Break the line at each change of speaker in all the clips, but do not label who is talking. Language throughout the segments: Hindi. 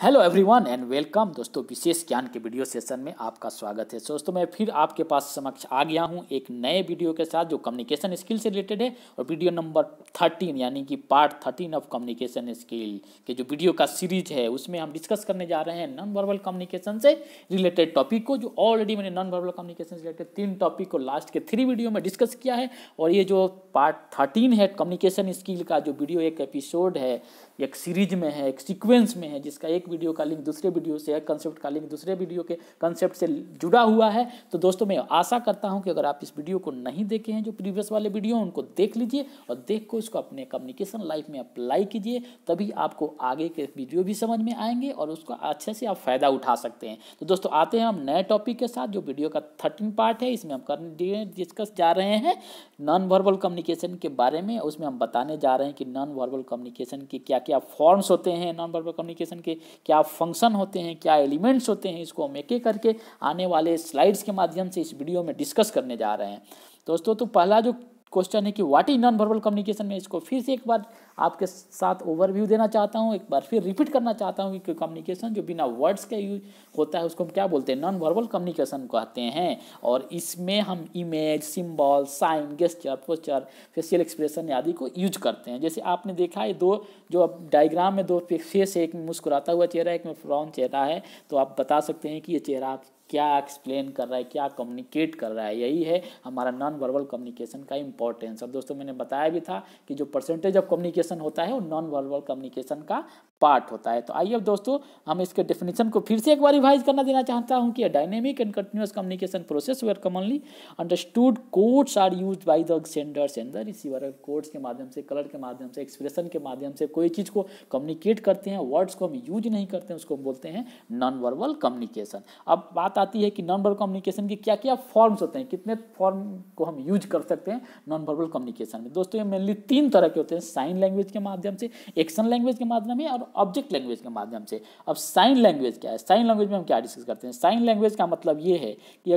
हेलो एवरीवन एंड वेलकम दोस्तों। विशेष ज्ञान के वीडियो सेशन में आपका स्वागत है। दोस्तों मैं फिर आपके पास समक्ष आ गया हूं एक नए वीडियो के साथ जो कम्युनिकेशन स्किल से रिलेटेड है और वीडियो नंबर 13 यानी कि पार्ट 13 ऑफ कम्युनिकेशन स्किल के जो वीडियो का सीरीज है उसमें हम डिस्कस करने जा रहे हैं नॉन वर्बल कम्युनिकेशन से रिलेटेड टॉपिक को। जो ऑलरेडी मैंने नॉन वर्बल कम्युनिकेशन से रिलेटेड 3 टॉपिक को लास्ट के 3 वीडियो में डिस्कस किया है और ये जो पार्ट 13 है कम्युनिकेशन स्किल का जो वीडियो एक एपिसोड है, एक सीरीज में है, एक सीक्वेंस में है, जिसका एक वीडियो का लिंक दूसरे वीडियो से, एक कंसेप्ट का लिंक दूसरे वीडियो के कंसेप्ट से जुड़ा हुआ है। तो दोस्तों मैं आशा करता हूं कि अगर आप इस वीडियो को नहीं देखे हैं जो प्रीवियस वाले वीडियो उनको देख लीजिए और देख को इसको अपने कम्युनिकेशन लाइफ में अप्लाई कीजिए, तभी आपको आगे के वीडियो भी समझ में आएंगे और उसका अच्छे से आप फ़ायदा उठा सकते हैं। तो दोस्तों आते हैं हम नए टॉपिक के साथ जो वीडियो का 13 पार्ट है। इसमें हम डिस्कस जा रहे हैं नॉन वर्बल कम्युनिकेशन के बारे में। उसमें हम बताने जा रहे हैं कि नॉन वर्बल कम्युनिकेशन के क्या क्या फॉर्म्स होते हैं, नॉन वर्बल कम्युनिकेशन के क्या फंक्शन होते हैं, क्या एलिमेंट्स होते हैं। इसको हम एक एक करके आने वाले स्लाइड्स के माध्यम से इस वीडियो में डिस्कस करने जा रहे हैं। दोस्तों तो पहला जो क्वेश्चन है कि what is non verbal communication, में इसको फिर से एक बार आपके साथ ओवरव्यू देना चाहता हूं, एक बार फिर रिपीट करना चाहता हूं कि कम्युनिकेशन जो बिना वर्ड्स के यूज होता है उसको हम क्या बोलते हैं, नॉन वर्बल कम्युनिकेशन कहते हैं। और इसमें हम image, symbol, sign, gesture, posture, facial expression आदि को यूज करते हैं। जैसे आपने देखा है दो जो अब डायग्राम में दो फेस है, एक मुस्कुराता हुआ चेहरा, एक में फ्रॉन चेहरा है, तो आप बता सकते हैं कि ये चेहरा क्या एक्सप्लेन कर रहा है, क्या कम्युनिकेट कर रहा है। यही है हमारा नॉन वर्बल कम्युनिकेशन का इंपॉर्टेंस। और दोस्तों मैंने बताया भी था कि जो परसेंटेज ऑफ कम्युनिकेशन होता है वो नॉन वर्बल कम्युनिकेशन का पार्ट होता है। तो आइए अब दोस्तों हम इसके डेफिनेशन को फिर से एक बार रिवाइज करना देना चाहता हूं कि dynamic and continuous communication process where commonly understood codes are used by the senders and the receiver. Codes के माध्यम से, कलर के माध्यम से, एक्सप्रेशन के माध्यम से कोई चीज़ को कम्युनिकेट करते हैं, वर्ड्स को हम यूज नहीं करते हैं, उसको बोलते हैं नॉन वर्बल कम्युनिकेशन। अब बात आती है कि नॉन वर्बल कम्युनिकेशन के क्या क्या फॉर्म्स होते हैं, कितने फॉर्म को हम यूज कर सकते हैं नॉन वर्बल कम्युनिकेशन में। दोस्तों ये मेनली 3 तरह के होते हैं, साइन लैंग्वेज के माध्यम से, एक्शन लैंग्वेज के माध्यम में और ऑब्जेक्ट लैंग्वेज के माध्यम से। अब साइन लैंग्वेज क्या है, साइन लैंग्वेज में हम क्या डिस्कस करते हैं। साइन लैंग्वेज का मतलब ये है कि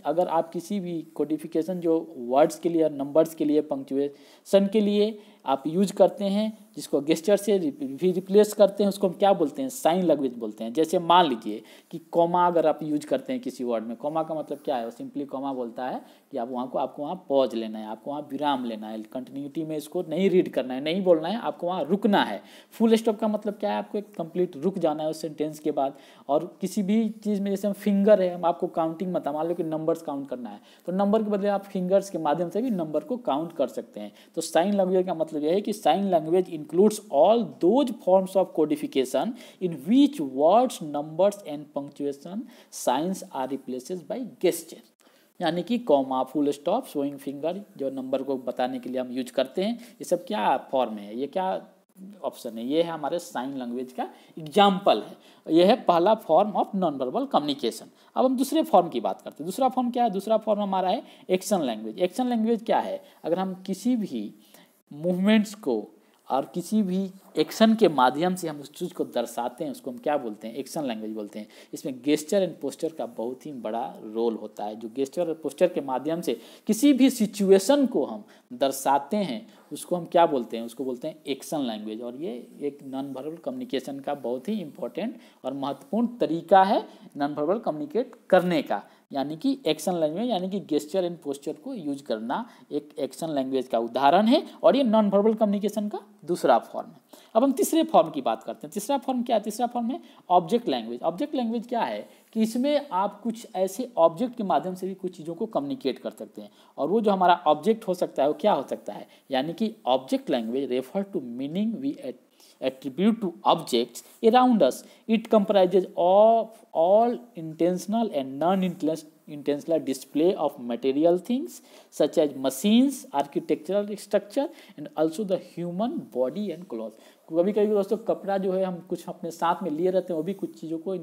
अगर आप किसी भी कोडिफिकेशन जो वर्ड्स के लिए, नंबर्स के लिए, पंक्चुएशन के लिए आप यूज करते हैं, जिसको गेस्चर से भी रिप्लेस करते हैं, उसको हम क्या बोलते हैं, साइन लैंग्वेज बोलते हैं। जैसे मान लीजिए कि कॉमा अगर आप यूज करते हैं किसी वर्ड में, कॉमा का मतलब क्या है, वो सिंपली कॉमा बोलता है कि आपको वहाँ पॉज लेना है, आपको वहाँ विराम लेना है, कंटिन्यूटी में इसको नहीं रीड करना है, नहीं बोलना है, आपको वहाँ रुकना है। फुल स्टॉप का मतलब क्या है, आपको एक कंप्लीट रुक जाना है उस सेंटेंस के बाद। और किसी भी चीज़ में जैसे हम फिंगर है, हम आपको काउंटिंग मत, मान लो कि नंबर्स काउंट करना है तो नंबर के बदले आप फिंगर्स के माध्यम से भी नंबर को काउंट कर सकते हैं। तो साइन लैंग्वेज का मतलब यह है कि sign language includes all those forms of codification in which words, numbers and punctuation signs are replaced by gesture। यानी कि comma, full stop, showing finger जो नंबर को बताने के लिए हम यूज करते हैं, ये सब क्या फॉर्म है, ये क्या ऑप्शन है, ये है हमारे साइन लैंग्वेज का एग्जाम्पल है। ये है पहला form of non verbal communication. अब हम दूसरे फॉर्म की बात करते हैं। दूसरा फॉर्म क्या है, दूसरा फॉर्म हमारा है एक्शन लैंग्वेज। एक्शन लैंग्वेज क्या है, अगर हम किसी भी मूवमेंट्स को और किसी भी एक्शन के माध्यम से हम उस चीज़ को दर्शाते हैं, उसको हम क्या बोलते हैं, एक्शन लैंग्वेज बोलते हैं। इसमें गेस्चर एंड पोस्चर का बहुत ही बड़ा रोल होता है। जो गेस्चर और पोस्चर के माध्यम से किसी भी सिचुएशन को हम दर्शाते हैं उसको हम क्या बोलते हैं, उसको बोलते हैं एक्शन लैंग्वेज। और ये एक नॉन वर्बल कम्युनिकेशन का बहुत ही इंपॉर्टेंट और महत्वपूर्ण तरीका है नॉन वर्बल कम्युनिकेट करने का। यानी कि एक्शन लैंग्वेज यानी कि गेस्चर एंड पोस्चर को यूज करना एक एक्शन लैंग्वेज का उदाहरण है और ये नॉन वर्बल कम्युनिकेशन का दूसरा फॉर्म है। अब हम तीसरे फॉर्म की बात करते हैं। तीसरा फॉर्म क्या है, तीसरा फॉर्म है ऑब्जेक्ट लैंग्वेज। ऑब्जेक्ट लैंग्वेज क्या है कि इसमें आप कुछ ऐसे ऑब्जेक्ट के माध्यम से भी कुछ चीज़ों को कम्युनिकेट कर सकते हैं और वो जो हमारा ऑब्जेक्ट हो सकता है वो क्या हो सकता है, यानी कि object language refer to meaning we attribute to objects around us. It comprises of all intentional and non-intentional display of material things such as machines, architectural structure and also the human body and clothes। कभी कभी दोस्तों कपड़ा जो है हम कुछ अपने साथ में लिए रहते हैं, वो भी कुछ चीज़ों को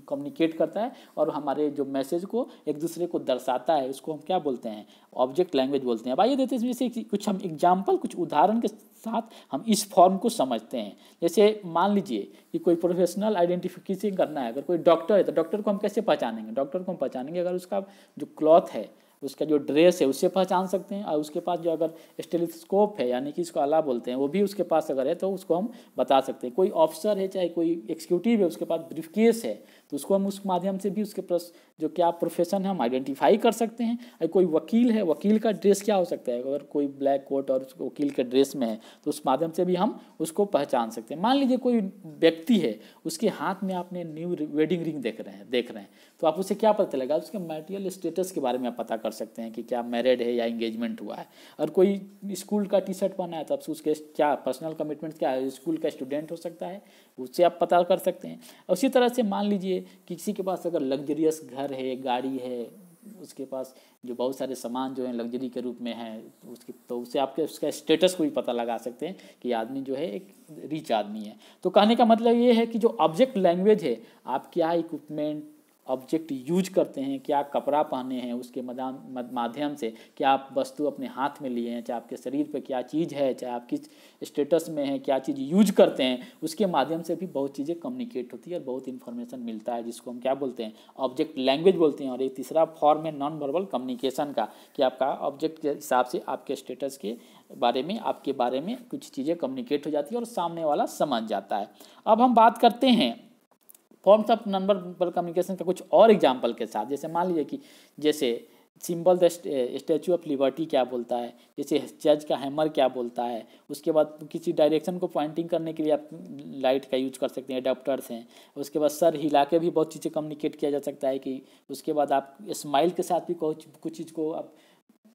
कम्युनिकेट करता है और हमारे जो मैसेज को एक दूसरे को दर्शाता है, उसको हम क्या बोलते हैं, ऑब्जेक्ट लैंग्वेज बोलते हैं। अब आइए देते हैं इसमें से कुछ हम एग्जाम्पल, कुछ उदाहरण के साथ हम इस फॉर्म को समझते हैं। जैसे मान लीजिए कि कोई प्रोफेशनल आइडेंटिफिकेशन करना है, अगर कोई डॉक्टर है तो डॉक्टर को हम कैसे पहचानेंगे, डॉक्टर को हम पहचानेंगे अगर उसका जो क्लॉथ है उसका जो ड्रेस है उससे पहचान सकते हैं, और उसके पास जो अगर स्टेथोस्कोप है यानी कि इसको आला बोलते हैं वो भी उसके पास अगर है तो उसको हम बता सकते हैं। कोई ऑफिसर है चाहे कोई एग्जीक्यूटिव है उसके पास ब्रीफकेस है तो उसको हम उस माध्यम से भी उसके जो क्या प्रोफेशन है हम आइडेंटिफाई कर सकते हैं। और कोई वकील है, वकील का ड्रेस क्या हो सकता है, अगर कोई ब्लैक कोट और वकील के ड्रेस में है तो उस माध्यम से भी हम उसको पहचान सकते हैं। मान लीजिए कोई व्यक्ति है उसके हाथ में आपने न्यू वेडिंग रिंग देख रहे हैं तो आप उससे क्या पता चलेगा, उसके मैरिटल स्टेटस के बारे में आप पता कर सकते हैं कि क्या मैरिड है या इंगेजमेंट हुआ है। और कोई स्कूल का टी शर्ट पहना है तो आप उसके क्या पर्सनल कमिटमेंट क्या है, स्कूल का स्टूडेंट हो सकता है, उससे आप पता कर सकते हैं। उसी तरह से मान लीजिए किसी के पास अगर लग्जरियस घर है, गाड़ी है, उसके पास जो बहुत सारे सामान जो हैं लग्जरी के रूप में हैं तो उससे आपके उसका स्टेटस को भी पता लगा सकते हैं कि आदमी जो है एक रिच आदमी है। तो कहने का मतलब ये है कि जो ऑब्जेक्ट लैंग्वेज है, आप क्या इक्विपमेंट ऑब्जेक्ट यूज करते हैं, क्या कपड़ा पहने हैं, उसके माध्यम से क्या आप वस्तु अपने हाथ में लिए हैं, चाहे आपके शरीर पे क्या चीज़ है, चाहे आप किस स्टेटस में हैं, क्या चीज़ यूज करते हैं, उसके माध्यम से भी बहुत चीज़ें कम्युनिकेट होती है और बहुत इन्फॉर्मेशन मिलता है जिसको हम क्या बोलते हैं, ऑब्जेक्ट लैंग्वेज बोलते हैं। और एक तीसरा फॉर्म है नॉन वर्बल कम्युनिकेशन का, कि आपका ऑब्जेक्ट के हिसाब से आपके स्टेटस के बारे में, आपके बारे में कुछ चीज़ें कम्युनिकेट हो जाती है और सामने वाला समझ जाता है। अब हम बात करते हैं forms of non verbal communication का कुछ और एग्जाम्पल के साथ। जैसे मान लीजिए कि जैसे symbol the statue of liberty क्या बोलता है, जैसे जज का हैमर क्या बोलता है, उसके बाद किसी डायरेक्शन को पॉइंटिंग करने के लिए आप लाइट का यूज कर सकते हैं, एडाप्टर्स हैं। उसके बाद सर हिला के भी बहुत चीज़ें कम्युनिकेट किया जा सकता है कि उसके बाद आप स्माइल के साथ भी कुछ चीज़ को आप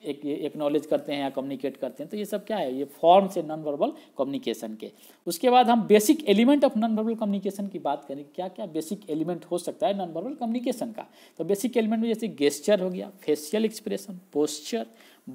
एक एक्नॉलेज करते हैं या कम्युनिकेट करते हैं। तो ये सब क्या है, ये फॉर्म से नॉन वर्बल कम्युनिकेशन के। उसके बाद हम basic element of non verbal communication की बात करें, क्या क्या बेसिक एलिमेंट हो सकता है नॉन वर्बल कम्युनिकेशन का। तो बेसिक एलिमेंट में जैसे गेस्चर हो गया, facial expression, posture,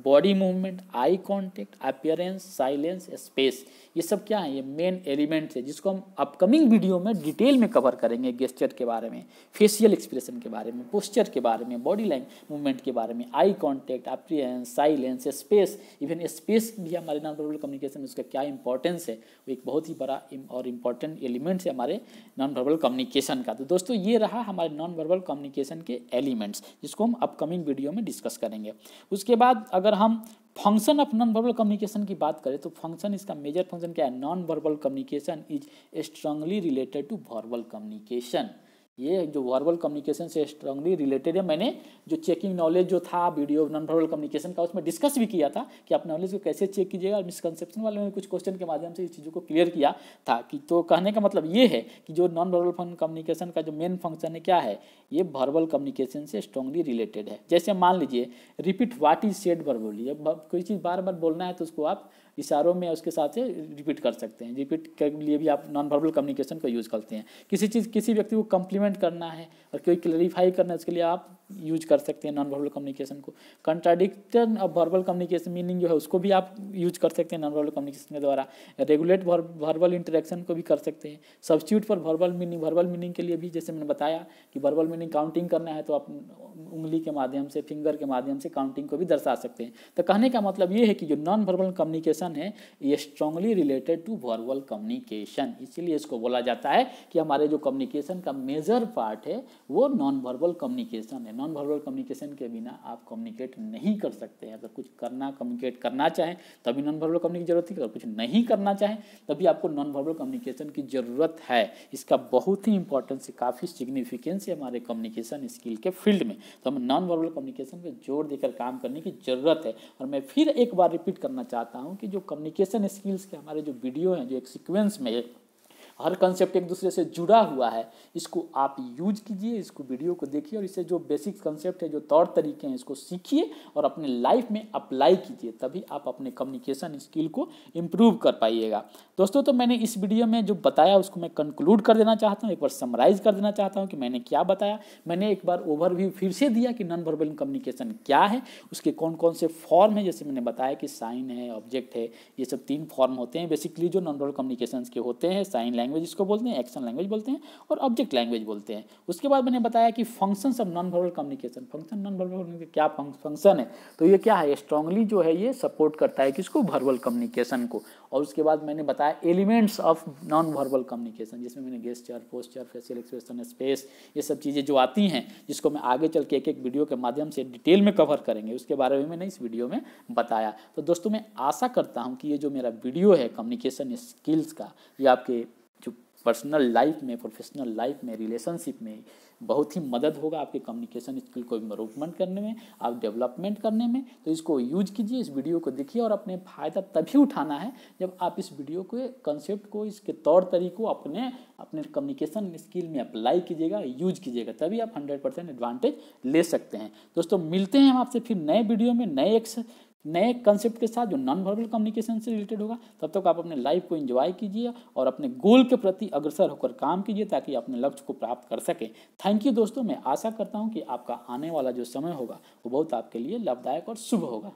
body movement, eye contact, appearance, silence, space, ये सब क्या है, ये मेन एलिमेंट्स है जिसको हम अपकमिंग वीडियो में डिटेल में कवर करेंगे। गेस्चर के बारे में, फेशियल एक्सप्रेशन के बारे में, पोस्चर के बारे में, बॉडी लैंग्वेज मूवमेंट के बारे में, eye contact, appearance, silence, space. Even space भी हमारे नॉन वर्बल कम्युनिकेशन में उसका क्या इंपॉर्टेंस है, वो एक बहुत ही बड़ा और इम्पॉर्टेंट एलिमेंट्स है हमारे नॉन वर्बल कम्युनिकेशन का। तो दोस्तों ये रहा हमारे नॉन वर्बल कम्युनिकेशन के एलिमेंट्स जिसको हम अपकमिंग वीडियो में डिस्कस करेंगे। उसके बाद अगर हम function of non verbal communication की बात करें तो फंक्शन, इसका मेजर फंक्शन क्या है, non verbal communication is strongly related to verbal communication. ये जो वर्बल कम्युनिकेशन से स्ट्रांगली रिलेटेड है। मैंने जो चेकिंग नॉलेज जो था वीडियो नॉन वर्बल कम्युनिकेशन का उसमें डिस्कस भी किया था कि आप नॉलेज को कैसे चेक कीजिएगा, और मिसकंसेप्शन वाले में कुछ क्वेश्चन के माध्यम से इस चीज़ों को क्लियर किया था कि तो कहने का मतलब ये है कि जो नॉन वर्बल कम्युनिकेशन का जो मेन फंक्शन है क्या है, ये वर्बल कम्युनिकेशन से स्ट्रांगली रिलेटेड है। जैसे मान लीजिए repeat what is said verbally, कोई चीज़ बार बार बोलना है तो उसको आप इशारों में उसके साथ से रिपीट कर सकते हैं। रिपीट के लिए भी आप नॉन वर्बल कम्युनिकेशन को यूज़ करते हैं। किसी व्यक्ति को कम्प्लीमेंट करना है और कोई क्लैरिफाई करना है, उसके लिए आप यूज कर सकते हैं नॉन वर्बल कम्युनिकेशन को। Contradiction of verbal communication meaning जो है उसको भी आप यूज कर सकते हैं नॉन वर्बल कम्युनिकेशन के द्वारा। रेगुलेट वर्बल इंटरेक्शन को भी कर सकते हैं। सब्स्टिट्यूट फॉर वर्बल मीनिंग के लिए भी जैसे मैंने बताया कि वर्बल मीनिंग काउंटिंग करना है तो आप उंगली के माध्यम से, फिंगर के माध्यम से काउंटिंग को भी दर्शा सकते हैं। तो कहने का मतलब ये है कि जो नॉन वर्बल कम्युनिकेशन है ये strongly related to verbal communication, इसीलिए इसको बोला जाता है कि हमारे जो कम्युनिकेशन का मेजर पार्ट है वो नॉन वर्बल कम्युनिकेशन है। नॉन वर्बल कम्युनिकेशन के बिना आप कम्युनिकेट नहीं कर सकते हैं। अगर कुछ कम्युनिकेट करना चाहें तभी नॉन वर्बल कम्युनिकेशन की जरूरत है, अगर कुछ नहीं करना चाहें तभी आपको नॉन वर्बल कम्युनिकेशन की ज़रूरत है। इसका बहुत ही इंपॉर्टेंस है, काफ़ी सिग्निफिकेंस है हमारे कम्युनिकेशन स्किल के फील्ड में। तो हमें नॉन वर्बल कम्युनिकेशन पर जोर देकर काम करने की ज़रूरत है। और मैं फिर एक बार रिपीट करना चाहता हूँ कि जो कम्युनिकेशन स्किल्स के हमारे जो वीडियो हैं, जो एक सीक्वेंस में हर कंसेप्ट एक दूसरे से जुड़ा हुआ है, इसको आप यूज कीजिए, इसको वीडियो को देखिए और इससे जो बेसिक कंसेप्ट है, जो तौर तरीके हैं, इसको सीखिए और अपने लाइफ में अप्लाई कीजिए, तभी आप अपने कम्युनिकेशन स्किल को इम्प्रूव कर पाइएगा। दोस्तों तो मैंने इस वीडियो में जो बताया उसको मैं कंक्लूड कर देना चाहता हूँ, एक बार समराइज कर देना चाहता हूँ कि मैंने क्या बताया। मैंने एक बार ओवरव्यू फिर से दिया कि नॉन वर्बल कम्युनिकेशन क्या है, उसके कौन कौन से फॉर्म है। जैसे मैंने बताया कि साइन है, ऑब्जेक्ट है, ये सब 3 फॉर्म होते हैं बेसिकली जो नॉन वर्बल कम्युनिकेशन के होते हैं। साइन लैंग्वेज इसको बोलते हैं, एक्शन लैंग्वेज बोलते हैं और ऑब्जेक्ट लैंग्वेज बोलते हैं। उसके बाद मैंने बताया कि functions of non verbal communication, function non verbal क्या फंक्शन है, तो ये क्या है, स्ट्रांगली जो है ये सपोर्ट करता है किसको, वर्बल कम्युनिकेशन को। और उसके बाद मैंने बताया elements of non verbal communication, जिसमें मैंने gesture, posture, facial expression, space, ये सब चीज़ें जो आती हैं, जिसको मैं आगे चल के एक एक वीडियो के माध्यम से डिटेल में कवर करेंगे, उसके बारे में मैंने इस वीडियो में बताया। तो दोस्तों मैं आशा करता हूँ कि ये जो मेरा वीडियो है कम्युनिकेशन स्किल्स का, ये आपके जो पर्सनल लाइफ में, प्रोफेशनल लाइफ में, रिलेशनशिप में बहुत ही मदद होगा, आपके कम्युनिकेशन स्किल को इम्प्रूवमेंट करने में, आप डेवलपमेंट करने में। तो इसको यूज कीजिए, इस वीडियो को देखिए, और अपने फ़ायदा तभी उठाना है जब आप इस वीडियो के कंसेप्ट को, इसके तौर तरीकों अपने कम्युनिकेशन स्किल में अप्लाई कीजिएगा, यूज कीजिएगा, तभी आप 100% एडवांटेज ले सकते हैं। दोस्तों मिलते हैं हम आपसे फिर नए वीडियो में नए कंसेप्ट के साथ जो नॉन वर्बल कम्युनिकेशन से रिलेटेड होगा। तब तक आप अपने लाइफ को एंजॉय कीजिए और अपने गोल के प्रति अग्रसर होकर काम कीजिए, ताकि अपने लक्ष्य को प्राप्त कर सकें। थैंक यू दोस्तों, मैं आशा करता हूं कि आपका आने वाला जो समय होगा वो बहुत आपके लिए लाभदायक और शुभ होगा।